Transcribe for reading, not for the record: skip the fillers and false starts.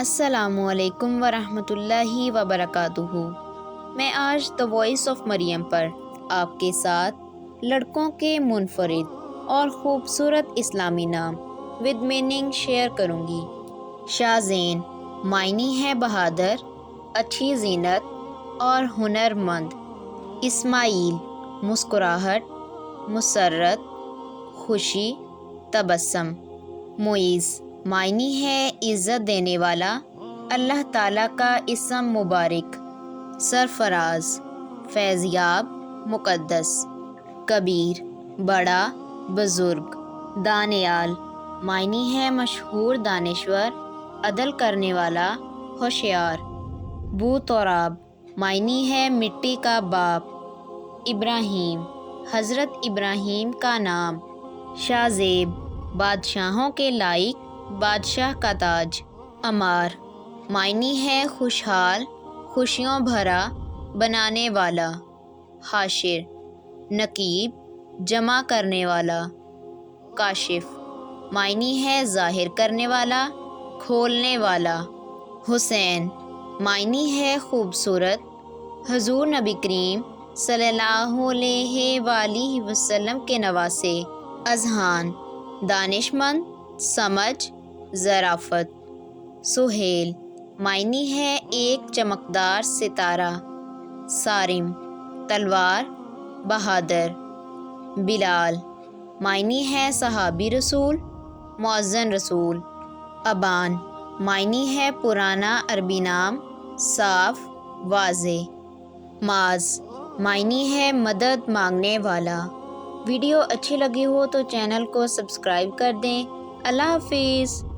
السلام علیکم ورحمۃ اللہ وبرکاتہ۔ میں آج دی وائس آف مریم پر آپ کے ساتھ لڑکوں کے منفرد اور خوبصورت اسلامی نام ود میننگ شیئر کروں گی۔ شاہ زین معنی ہے بہادر، اچھی زینت اور ہنر مند۔ اسماعیل مسکراہٹ، مسرت، خوشی، تبسم۔ معیز معنی ہے عزت دینے والا، اللہ تعالیٰ کا اسم مبارک۔ سرفراز فیضیاب، مقدس۔ کبیر بڑا، بزرگ۔ دانیال معنی ہے مشہور دانشور، عدل کرنے والا، ہوشیار۔ بو تراب معنی ہے مٹی کا باپ۔ ابراہیم حضرت ابراہیم کا نام۔ شاہ زیب بادشاہوں کے لائق، بادشاہ کا تاج۔ عمار معنی ہے خوشحال، خوشیوں بھرا، بنانے والا۔ حاشر نقیب جمع کرنے والا۔ کاشف معنی ہے ظاہر کرنے والا، کھولنے والا۔ حسین معنی ہے خوبصورت، حضور نبی کریم صلی اللہ علیہ وآلہ وسلم کے نواسے۔ اذہان دانش مند، سمجھ، ظرافت۔ سہیل معنی ہے ایک چمکدار ستارہ۔ صارم تلوار، بہادر۔ بلال معنی ہے صحابی رسول، مؤذن رسول۔ ابان معنی ہے پرانا عربی نام، صاف، واضح۔ معاذ معنی ہے مدد مانگنے والا۔ ویڈیو اچھی لگی ہو تو چینل کو سبسکرائب کر دیں۔ اللہ حافظ۔